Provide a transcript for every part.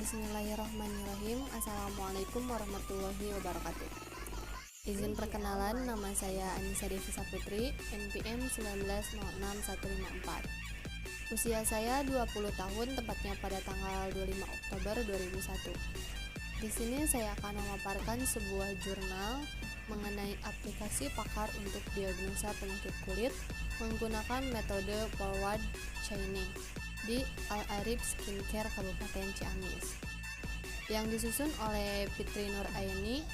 Bismillahirrahmanirrahim. Assalamualaikum warahmatullahi wabarakatuh. Izin perkenalan, nama saya Anissa Devi Saputri, NPM 19061154. Usia saya 20 tahun, tepatnya pada tanggal 25 Oktober 2001. Di sini saya akan memaparkan sebuah jurnal mengenai aplikasi pakar untuk diagnosa penyakit kulit menggunakan metode forward chaining di Al-Arif Skincare Kabupaten Ciamis, yang disusun oleh Fitri Nur Aini,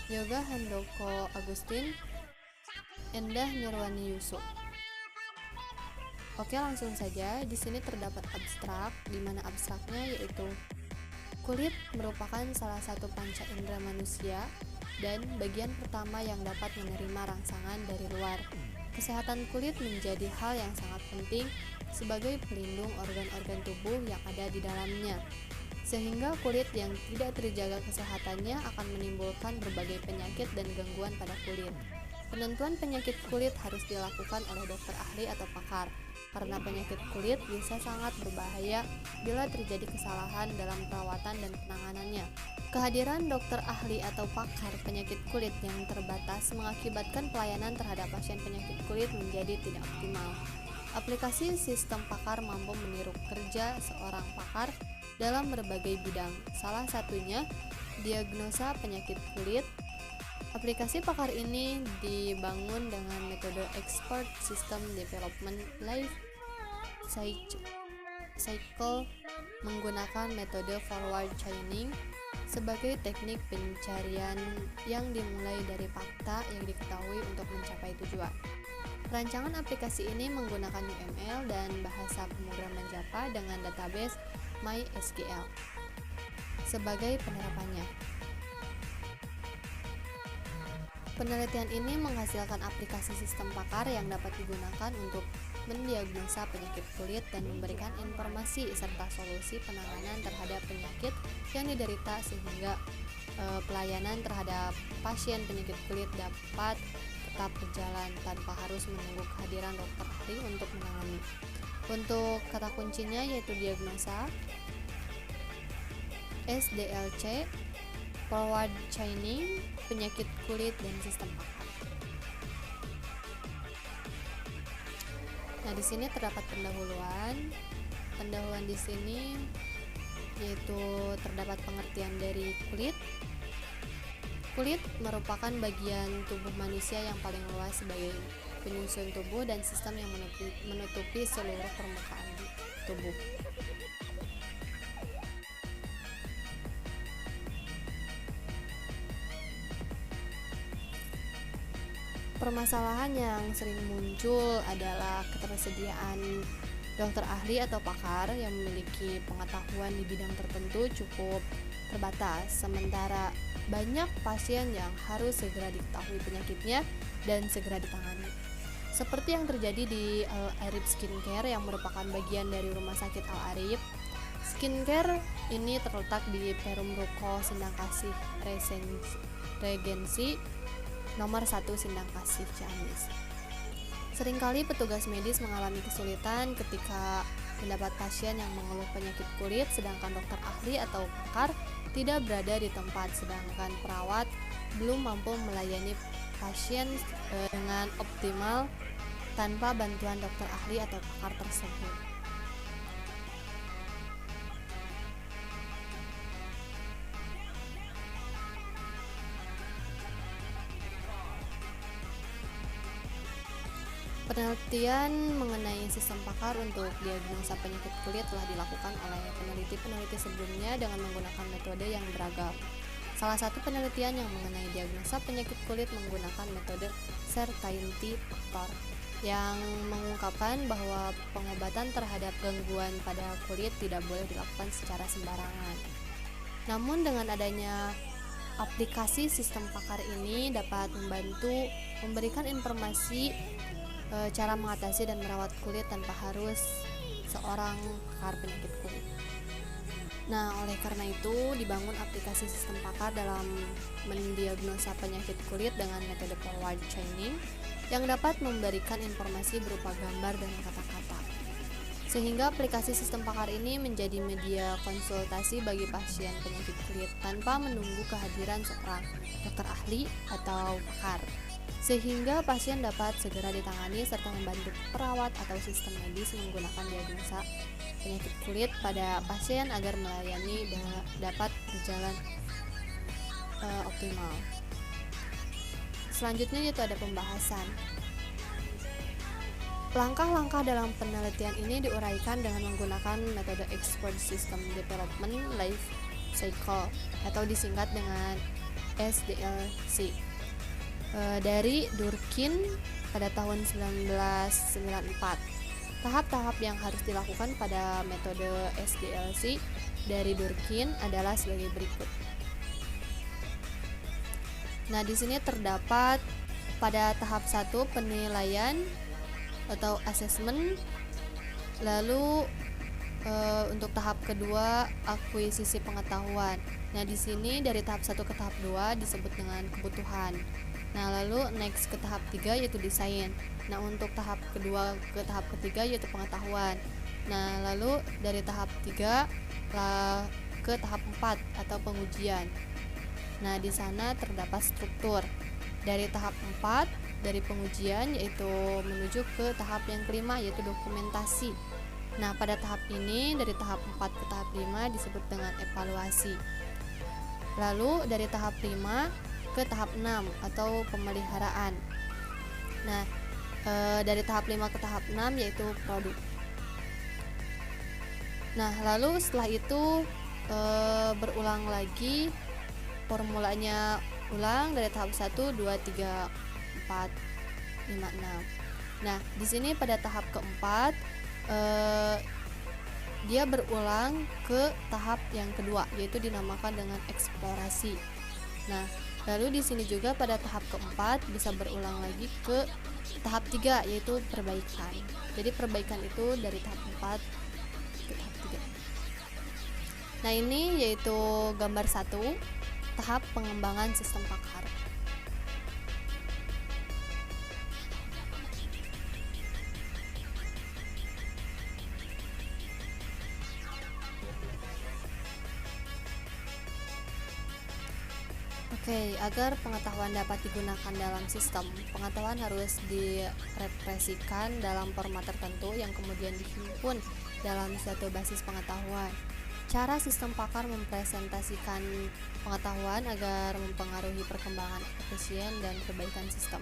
Yoga Handoko Agustin, Endah Nirwani Yusuf. Oke, langsung saja. Di sini terdapat abstrak, di mana abstraknya yaitu kulit merupakan salah satu panca indera manusia dan bagian pertama yang dapat menerima rangsangan dari luar. Kesehatan kulit menjadi hal yang sangat penting sebagai pelindung organ-organ tubuh yang ada di dalamnya, sehingga kulit yang tidak terjaga kesehatannya akan menimbulkan berbagai penyakit dan gangguan pada kulit. Penentuan penyakit kulit harus dilakukan oleh dokter ahli atau pakar, karena penyakit kulit bisa sangat berbahaya bila terjadi kesalahan dalam perawatan dan penanganannya. Kehadiran dokter ahli atau pakar penyakit kulit yang terbatas mengakibatkan pelayanan terhadap pasien penyakit kulit menjadi tidak optimal. Aplikasi sistem pakar mampu meniru kerja seorang pakar dalam berbagai bidang, salah satunya diagnosa penyakit kulit. Aplikasi pakar ini dibangun dengan metode Expert System Development Life Cycle menggunakan metode forward chaining sebagai teknik pencarian yang dimulai dari fakta yang diketahui untuk mencapai tujuan. Rancangan aplikasi ini menggunakan UML dan bahasa pemrograman Java dengan database MySQL sebagai penerapannya. Penelitian ini menghasilkan aplikasi sistem pakar yang dapat digunakan untuk mendiagnosa penyakit kulit dan memberikan informasi serta solusi penanganan terhadap penyakit yang diderita, sehingga pelayanan terhadap pasien penyakit kulit dapat tetap berjalan tanpa harus menunggu kehadiran dokter ahli untuk menangani. Untuk kata kuncinya yaitu diagnosa, SDLC, forward chaining, penyakit kulit, dan sistem pakar. Nah, di sini terdapat pendahuluan. Pendahuluan di sini yaitu terdapat pengertian dari kulit. Kulit merupakan bagian tubuh manusia yang paling luas sebagai penyusun tubuh dan sistem yang menutupi seluruh permukaan tubuh. Permasalahan yang sering muncul adalah ketersediaan dokter ahli atau pakar yang memiliki pengetahuan di bidang tertentu cukup terbatas, sementara banyak pasien yang harus segera diketahui penyakitnya dan segera ditangani. Seperti yang terjadi di Al-Arif Skincare yang merupakan bagian dari Rumah Sakit Al-Arif. Skincare ini terletak di Perum Ruko Sindang Kasih Regensi nomor 1 Sindang Kasih Ciamis. Seringkali petugas medis mengalami kesulitan ketika mendapat pasien yang mengeluh penyakit kulit, sedangkan dokter ahli atau pakar tidak berada di tempat, sedangkan perawat belum mampu melayani pasien dengan optimal tanpa bantuan dokter ahli atau pakar tersebut. Penelitian mengenai sistem pakar untuk diagnosa penyakit kulit telah dilakukan oleh peneliti-peneliti sebelumnya dengan menggunakan metode yang beragam. Salah satu penelitian yang mengenai diagnosa penyakit kulit menggunakan metode Certainty Factor yang mengungkapkan bahwa pengobatan terhadap gangguan pada kulit tidak boleh dilakukan secara sembarangan. Namun dengan adanya aplikasi sistem pakar ini dapat membantu memberikan informasi cara mengatasi dan merawat kulit tanpa harus seorang pakar penyakit kulit. Nah, oleh karena itu dibangun aplikasi sistem pakar dalam mendiagnosa penyakit kulit dengan metode forward chaining yang dapat memberikan informasi berupa gambar dan kata-kata. Sehingga aplikasi sistem pakar ini menjadi media konsultasi bagi pasien penyakit kulit tanpa menunggu kehadiran seorang dokter ahli atau pakar, sehingga pasien dapat segera ditangani serta membantu perawat atau sistem medis menggunakan diagnosa penyakit kulit pada pasien agar melayani dapat berjalan optimal. Selanjutnya yaitu ada pembahasan. Langkah-langkah dalam penelitian ini diuraikan dengan menggunakan metode Expert System Development Life Cycle atau disingkat dengan SDLC dari Durkheim pada tahun 1994. Tahap-tahap yang harus dilakukan pada metode SDLC dari Durkheim adalah sebagai berikut. Nah, di sini terdapat pada tahap 1 penilaian atau assessment, lalu untuk tahap kedua akuisisi pengetahuan. Nah, di sini dari tahap 1 ke tahap 2 disebut dengan kebutuhan. Nah, lalu next ke tahap 3 yaitu desain. Nah, untuk tahap kedua ke tahap ketiga yaitu pengetahuan. Nah, lalu dari tahap 3 ke tahap 4 atau pengujian. Nah, di sana terdapat struktur. Dari tahap 4 dari pengujian yaitu menuju ke tahap yang kelima yaitu dokumentasi. Nah, pada tahap ini dari tahap 4 ke tahap 5 disebut dengan evaluasi. Lalu dari tahap 5 ke tahap 6 atau pemeliharaan. Nah, dari tahap 5 ke tahap 6 yaitu produk. Nah, lalu setelah itu berulang lagi formulanya ulang dari tahap 1, 2, 3, 4, 5, 6. Nah, di sini pada tahap keempat dia berulang ke tahap yang kedua yaitu dinamakan dengan eksplorasi. Nah, lalu di sini juga pada tahap keempat bisa berulang lagi ke tahap 3 yaitu perbaikan. Jadi perbaikan itu dari tahap 4 ke tahap 3. Nah, ini yaitu gambar 1 tahap pengembangan sistem pakar. Oke, agar pengetahuan dapat digunakan dalam sistem, pengetahuan harus direpresikan dalam format tertentu yang kemudian dihimpun dalam suatu basis pengetahuan. Cara sistem pakar mempresentasikan pengetahuan agar mempengaruhi perkembangan efisien dan perbaikan sistem.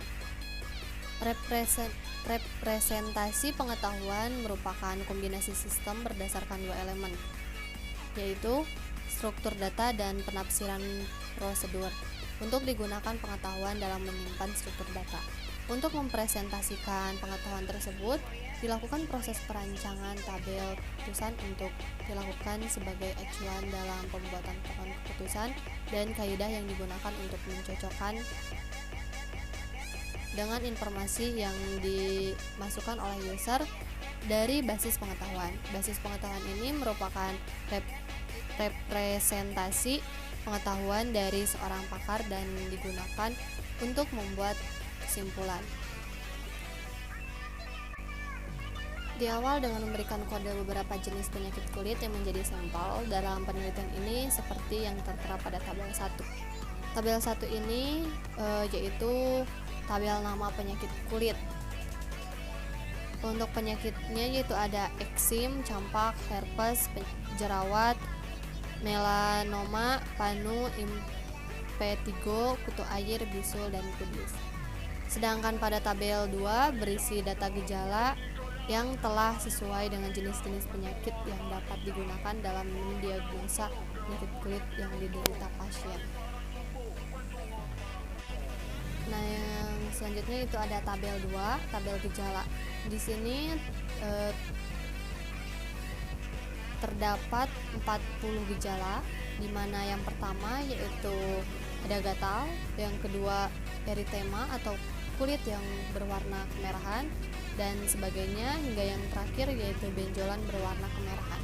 Representasi pengetahuan merupakan kombinasi sistem berdasarkan dua elemen, yaitu struktur data dan penafsiran prosedur untuk digunakan pengetahuan dalam menyimpan struktur data. Untuk mempresentasikan pengetahuan tersebut, dilakukan proses perancangan tabel keputusan untuk dilakukan sebagai acuan dalam pembuatan pohon keputusan dan kaidah yang digunakan untuk mencocokkan dengan informasi yang dimasukkan oleh user dari basis pengetahuan. Basis pengetahuan ini merupakan representasi pengetahuan dari seorang pakar dan digunakan untuk membuat kesimpulan. Di awal dengan memberikan kode beberapa jenis penyakit kulit yang menjadi sampel dalam penelitian ini seperti yang tertera pada tabel 1. Tabel 1 ini yaitu tabel nama penyakit kulit. Untuk penyakitnya yaitu ada eksim, campak, herpes, jerawat, melanoma, panu, impetigo, kutu air, bisul, dan kudis. Sedangkan pada tabel 2 berisi data gejala yang telah sesuai dengan jenis-jenis penyakit yang dapat digunakan dalam mendiagnosa penyakit kulit yang diderita pasien. Nah, yang selanjutnya itu ada tabel 2, tabel gejala. Di sini terdapat 40 gejala, di mana yang pertama yaitu ada gatal, yang kedua eritema atau kulit yang berwarna kemerahan dan sebagainya, hingga yang terakhir yaitu benjolan berwarna kemerahan.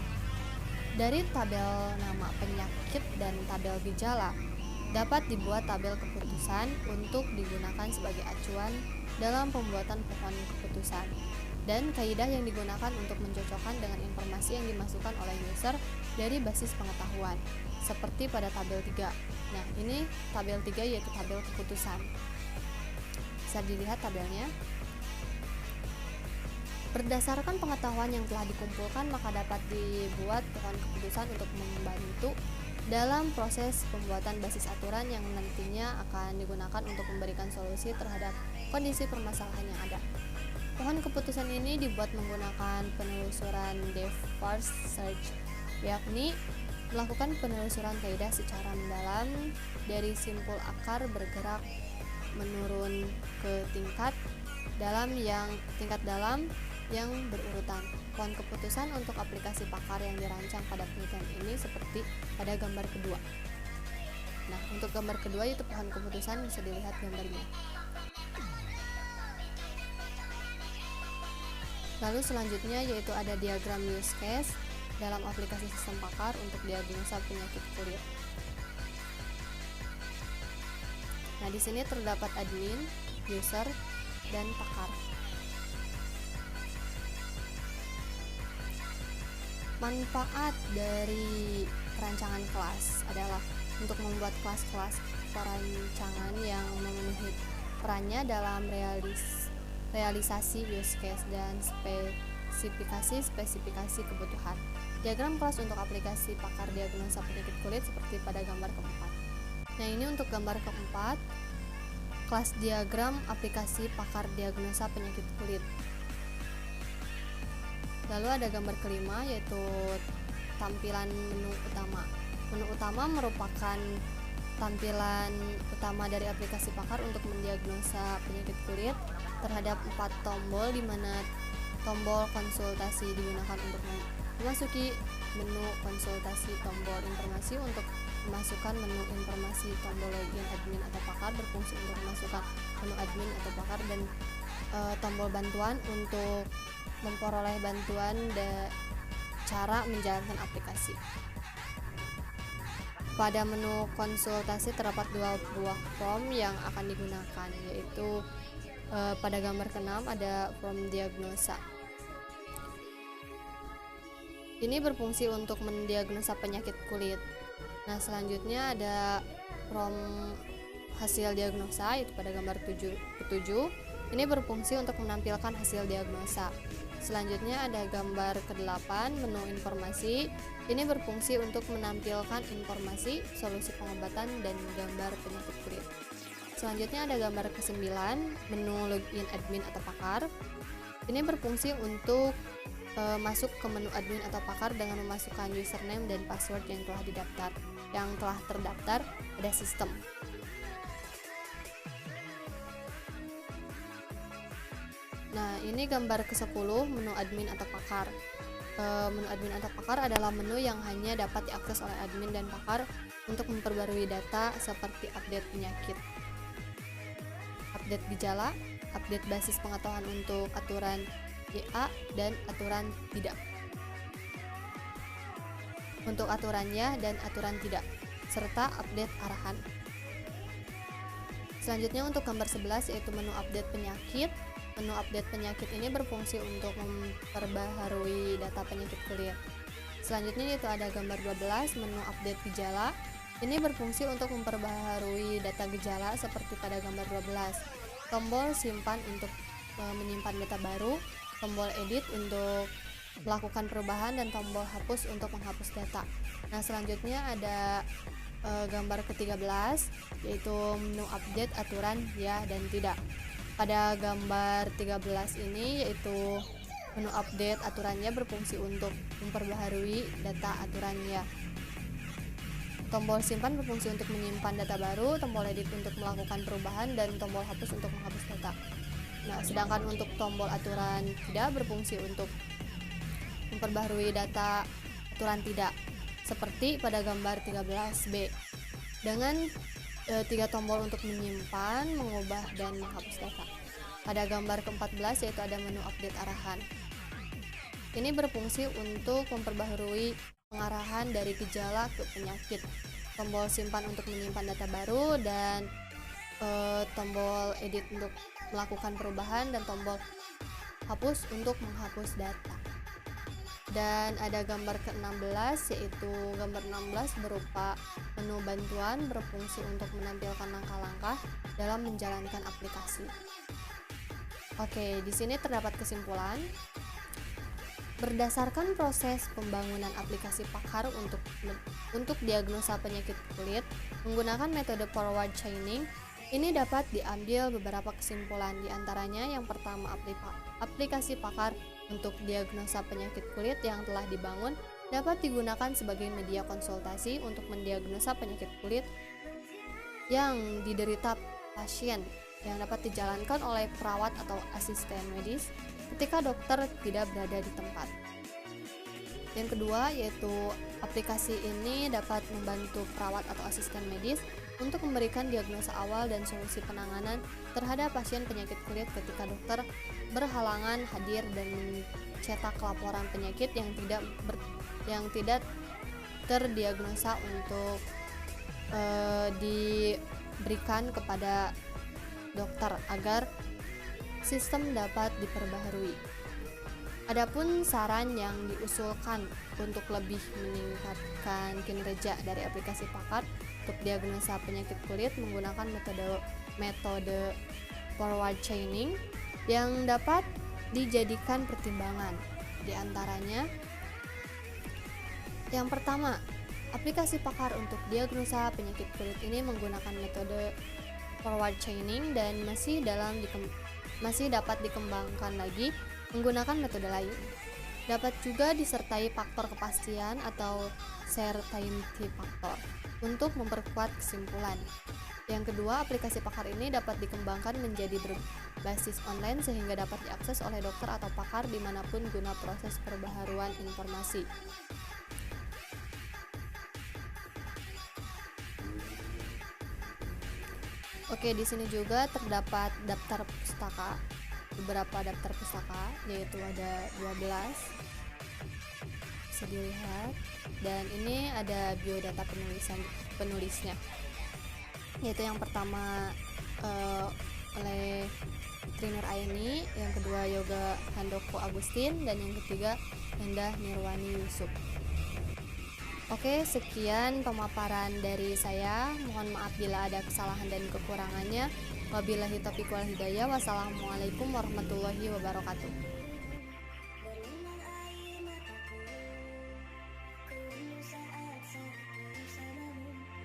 Dari tabel nama penyakit dan tabel gejala dapat dibuat tabel keputusan untuk digunakan sebagai acuan dalam pembuatan pohon keputusan. dan kaidah yang digunakan untuk mencocokkan dengan informasi yang dimasukkan oleh user dari basis pengetahuan, seperti pada tabel 3. Nah, ini tabel 3 yaitu tabel keputusan. Bisa dilihat tabelnya. Berdasarkan pengetahuan yang telah dikumpulkan, maka dapat dibuat pohon keputusan untuk membantu dalam proses pembuatan basis aturan yang nantinya akan digunakan untuk memberikan solusi terhadap kondisi permasalahan yang ada. Pohon keputusan ini dibuat menggunakan penelusuran depth first search, yakni melakukan penelusuran kaidah secara mendalam dari simpul akar bergerak menurun ke tingkat dalam yang berurutan. Pohon keputusan untuk aplikasi pakar yang dirancang pada penelitian ini seperti pada gambar kedua. Nah, untuk gambar kedua yaitu pohon keputusan, bisa dilihat gambarnya. Lalu selanjutnya yaitu ada diagram use case dalam aplikasi sistem pakar untuk diagnosa penyakit kulit. Nah, di sini terdapat admin, user, dan pakar. Manfaat dari perancangan kelas adalah untuk membuat kelas-kelas perancangan yang memenuhi perannya dalam realisasi use case dan spesifikasi kebutuhan. Diagram kelas untuk aplikasi pakar diagnosa penyakit kulit seperti pada gambar keempat. Nah, ini untuk gambar keempat, kelas diagram aplikasi pakar diagnosa penyakit kulit. Lalu ada gambar kelima yaitu tampilan menu utama. Menu utama merupakan tampilan utama dari aplikasi pakar untuk mendiagnosa penyakit kulit terhadap 4 tombol, di mana tombol konsultasi digunakan untuk memasuki menu konsultasi, tombol informasi untuk memasukkan menu informasi, tombol login admin atau pakar berfungsi untuk memasukkan menu admin atau pakar, dan tombol bantuan untuk memperoleh bantuan dan cara menjalankan aplikasi. Pada menu konsultasi terdapat 2 buah form yang akan digunakan, yaitu pada gambar ke-6 ada form diagnosa. Ini berfungsi untuk mendiagnosa penyakit kulit. Nah, selanjutnya ada form hasil diagnosa, yaitu pada gambar ke-7. Ini berfungsi untuk menampilkan hasil diagnosa. Selanjutnya ada gambar ke-8, menu informasi. Ini berfungsi untuk menampilkan informasi, solusi pengobatan, dan gambar penyakit kulit. Selanjutnya ada gambar ke-9, menu login admin atau pakar. Ini berfungsi untuk masuk ke menu admin atau pakar dengan memasukkan username dan password yang telah terdaftar pada sistem. Nah, ini gambar ke-10, menu admin atau pakar. Menu admin atau pakar adalah menu yang hanya dapat diakses oleh admin dan pakar untuk memperbarui data seperti update penyakit, update gejala, update basis pengetahuan untuk aturan YA dan aturan tidak. Untuk aturannya dan aturan tidak, serta update arahan. Selanjutnya untuk gambar 11 yaitu menu update penyakit. Menu update penyakit ini berfungsi untuk memperbaharui data penyakit kulit. Selanjutnya yaitu ada gambar 12, menu update gejala. Ini berfungsi untuk memperbaharui data gejala seperti pada gambar 12. Tombol simpan untuk menyimpan data baru, tombol edit untuk melakukan perubahan, dan tombol hapus untuk menghapus data. Nah, selanjutnya ada gambar ke-13 yaitu menu update aturan ya dan tidak. Pada gambar 13 ini yaitu menu update aturannya berfungsi untuk memperbaharui data aturannya. Tombol simpan berfungsi untuk menyimpan data baru, tombol edit untuk melakukan perubahan, dan tombol hapus untuk menghapus data. Nah, sedangkan untuk tombol aturan tidak berfungsi untuk memperbaharui data aturan tidak, seperti pada gambar 13B dengan 3 tombol untuk menyimpan, mengubah, dan menghapus data. Pada gambar ke-14 yaitu ada menu update arahan. Ini berfungsi untuk memperbaharui pengarahan dari gejala ke penyakit. Tombol simpan untuk menyimpan data baru, dan tombol edit untuk melakukan perubahan, dan tombol hapus untuk menghapus data. Dan ada gambar ke-16, yaitu gambar 16 berupa menu bantuan berfungsi untuk menampilkan langkah-langkah dalam menjalankan aplikasi. Oke, di sini terdapat kesimpulan. Berdasarkan proses pembangunan aplikasi Pakar untuk diagnosa penyakit kulit menggunakan metode forward chaining, ini dapat diambil beberapa kesimpulan, diantaranya yang pertama, aplikasi Pakar untuk diagnosa penyakit kulit yang telah dibangun dapat digunakan sebagai media konsultasi untuk mendiagnosa penyakit kulit yang diderita pasien yang dapat dijalankan oleh perawat atau asisten medis ketika dokter tidak berada di tempat. Yang kedua, yaitu aplikasi ini dapat membantu perawat atau asisten medis untuk memberikan diagnosa awal dan solusi penanganan terhadap pasien penyakit kulit ketika dokter berhalangan hadir dan mencetak laporan penyakit yang tidak terdiagnosa untuk diberikan kepada dokter agar sistem dapat diperbaharui. Adapun saran yang diusulkan untuk lebih meningkatkan kinerja dari aplikasi Pakar untuk diagnosa penyakit kulit menggunakan metode forward chaining yang dapat dijadikan pertimbangan. Di antaranya, yang pertama, aplikasi Pakar untuk diagnosa penyakit kulit ini menggunakan metode forward chaining dan masih dapat dikembangkan lagi menggunakan metode lain. Dapat juga disertai faktor kepastian atau certainty factor untuk memperkuat kesimpulan. Yang kedua, aplikasi Pakar ini dapat dikembangkan menjadi berbasis online sehingga dapat diakses oleh dokter atau pakar dimanapun guna proses perbaharuan informasi. Oke, di sini juga terdapat daftar pustaka, beberapa daftar pustaka, yaitu ada 12, bisa dilihat, dan ini ada biodata penulisnya, yaitu yang pertama oleh Trinur Aini, yang kedua Yoga Handoko Agustin, dan yang ketiga Endah Nirwani Yusuf. Oke, sekian pemaparan dari saya. Mohon maaf bila ada kesalahan dan kekurangannya. Wabillahi taufiq wal hidayah. Wassalamualaikum warahmatullahi wabarakatuh.